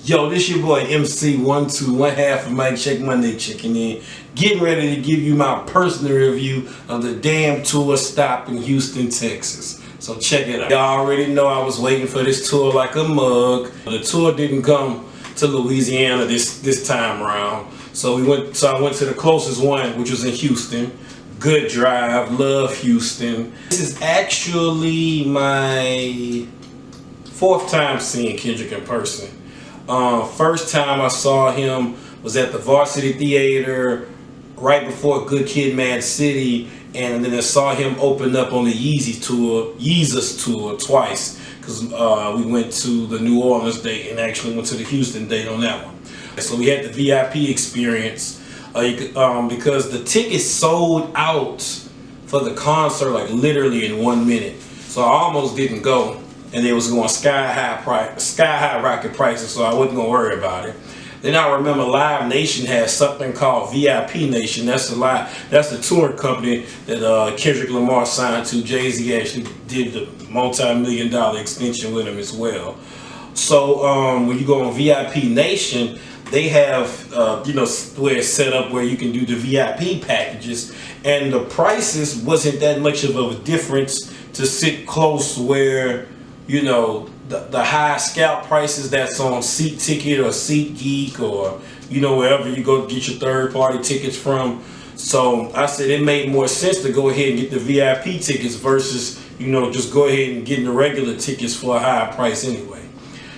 Yo, this your boy MC12, one half of Mike Check Monday checking in. Getting ready to give you my personal review of the D.A.M.N tour stop in Houston, Texas. So check it out. Y'all already know I was waiting for this tour like a mug. The tour didn't come to Louisiana this time around. So I went to the closest one, which was in Houston. Good drive, love Houston. This is actually my fourth time seeing Kendrick in person. First time I saw him was at the Varsity Theater right before Good Kid, Mad City, and then I saw him open up on the Yeezus tour twice, because we went to the New Orleans date and actually went to the Houston date on that one. So we had the VIP experience because the tickets sold out for the concert like literally in 1 minute. So I almost didn't go. And it was going sky high rocket prices, so I wasn't gonna worry about it. Then I remember Live Nation had something called VIP Nation. That's the touring company that Kendrick Lamar signed to. Jay-Z actually did the multi-million-dollar extension with him as well. So when you go on VIP Nation, they have where it's set up where you can do the VIP packages, and the prices wasn't that much of a difference to sit close where the high scalp prices that's on Seat Ticket or Seat Geek or wherever you go get your third party tickets from. So I said it made more sense to go ahead and get the VIP tickets versus just go ahead and getting the regular tickets for a higher price anyway.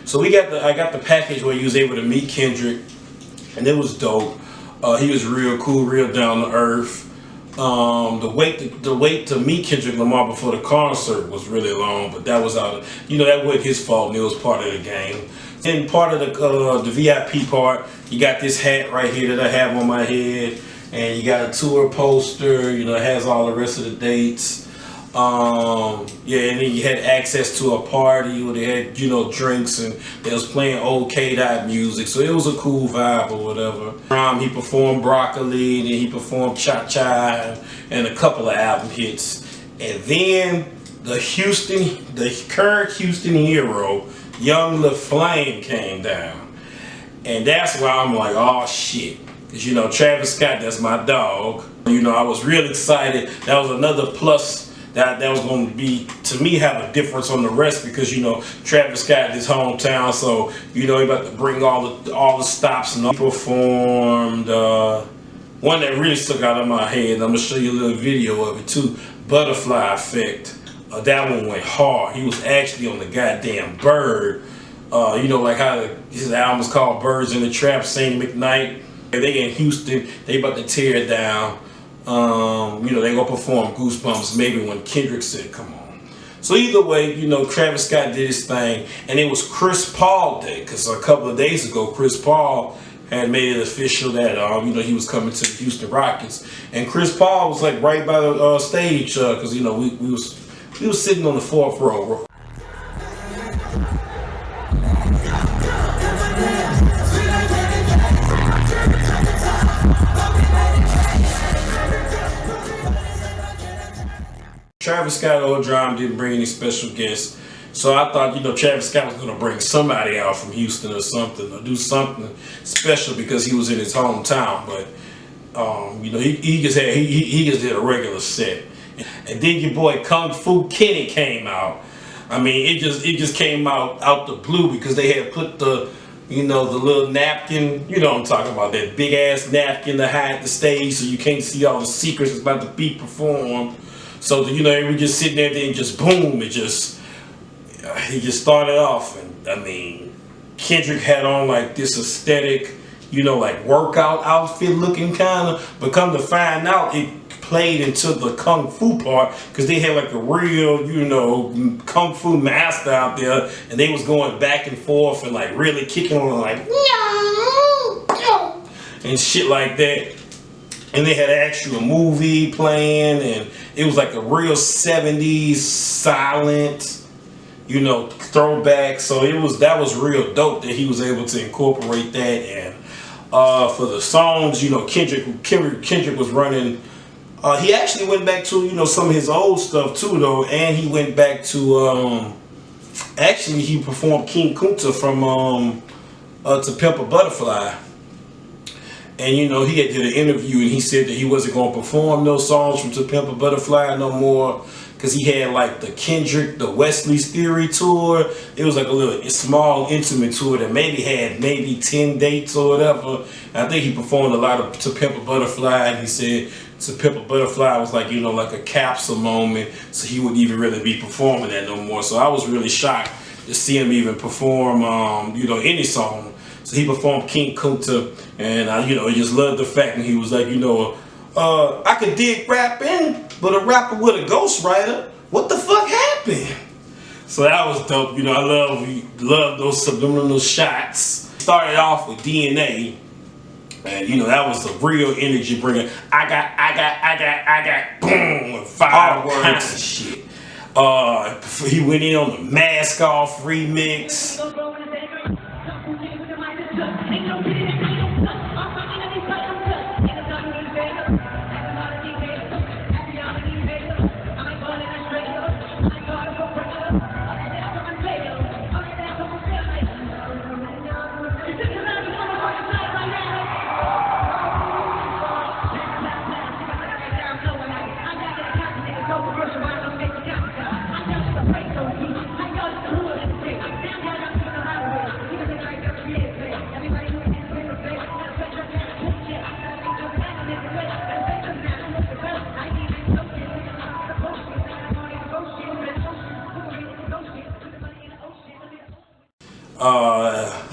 So I got the package where you was able to meet Kendrick, and it was dope. He was real cool, real down to earth. The wait to meet Kendrick Lamar before the concert was really long, but that was that wasn't his fault, and it was part of the game. And part of the VIP part, you got this hat right here that I have on my head, and you got a tour poster. It has all the rest of the dates. And then you had access to a party where they had drinks, and they was playing old K-Dot music, so it was a cool vibe or whatever. He performed Broccoli, and then he performed Cha Cha and a couple of album hits, and then the current Houston hero, Young LaFlame, came down, and that's why I'm like, oh shit, because Travis Scott, that's my dog. I was real excited. That was another plus. That was going to be, to me, have a difference on the rest, because Travis Scott, his hometown, so he about to bring all the stops, and he performed one that really stuck out of my head. I'm gonna show you a little video of it too. Butterfly Effect. That one went hard. He was actually on the goddamn Bird. Like how his album is called Birds in the Trap. Saint McKnight. They in Houston. They about to tear it down. They gonna perform Goosebumps maybe when Kendrick said come on. So either way, Travis Scott did his thing, and it was Chris Paul Day, because a couple of days ago Chris Paul had made it official that he was coming to the Houston Rockets, and Chris Paul was like right by the stage, because we was sitting on the fourth row. Travis Scott or Drum didn't bring any special guests, so I thought Travis Scott was gonna bring somebody out from Houston or something, or do something special because he was in his hometown. But he just did a regular set, and then your boy Kung Fu Kenny came out. I mean, it just came out the blue, because they had put the the little napkin, what I'm talking about, that big ass napkin to hide the stage so you can't see all the secrets that's about to be performed. So we just sitting there, then just boom, he just started off, and I mean, Kendrick had on like this aesthetic, like workout outfit looking kind of, but come to find out it played into the kung fu part, because they had like a real kung fu master out there, and they was going back and forth and like really kicking on like and shit like that. And they had an actual movie playing, and it was like a real 70s silent, throwback. So that was real dope that he was able to incorporate that. And for the songs, Kendrick was running. He actually went back to some of his old stuff too, though, and he went back to actually he performed King Kunta from To Pimp a Butterfly. And you know, he had did an interview and he said that he wasn't going to perform those songs from To Pimp a Butterfly no more, because he had like the Kendrick, the Wesley's Theory tour. It was like a little small intimate tour that had maybe 10 dates or whatever. And I think he performed a lot of To Pimp a Butterfly, and he said To Pimp a Butterfly was like, you know, like a capsule moment, so he wouldn't even really be performing that no more. So I was really shocked to see him even perform, you know, any song. So he performed King Kunta, and I, you know, just loved the fact that he was like, you know, I could dig rapping, but a rapper with a ghostwriter, what the fuck happened? So that was dope. You know, I love those subliminal shots. Started off with DNA, and you know, that was the real energy bringer. I got, boom, 5 words and shit. He went in on the Mask Off remix.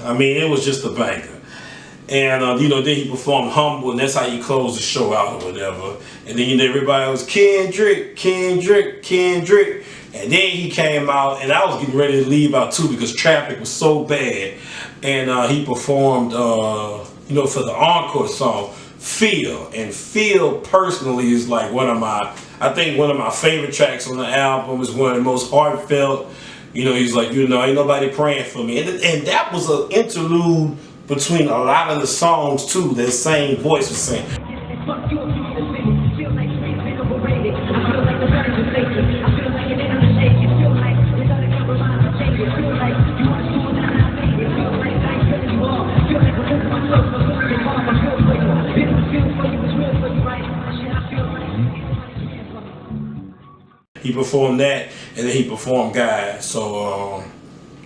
I mean, it was just a banger. And, you know, then he performed Humble, and that's how he closed the show out or whatever. And then, you know, everybody was Kendrick. And then he came out, and I was getting ready to leave out too because traffic was so bad. And he performed, you know, for the encore song, Feel. And Feel personally is like I think one of my favorite tracks on the album. Is one of the most heartfelt. You know, he's like, you know, ain't nobody praying for me. And that was an interlude between a lot of the songs too. That same voice was saying. He performed that, and then he performed Guys. So,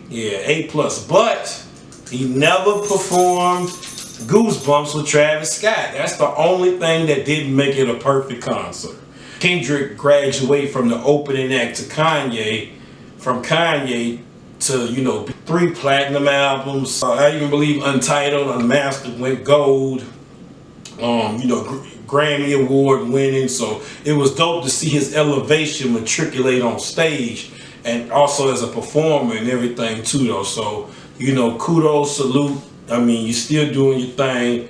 yeah, A+. But he never performed Goosebumps with Travis Scott. That's the only thing that didn't make it a perfect concert. Kendrick graduated from the opening act to Kanye, from Kanye to, you know, 3 platinum albums. I even believe Untitled, Unmastered went gold. You know, Grammy Award winning, so it was dope to see his elevation matriculate on stage and also as a performer and everything too though. So, you know, kudos, salute. I mean, you're still doing your thing.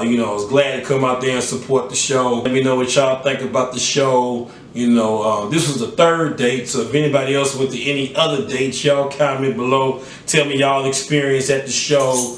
You know, I was glad to come out there and support the show. Let me know what y'all think about the show. You know, this was the 3rd date, so if anybody else went to any other dates, y'all comment below. Tell me y'all experience at the show.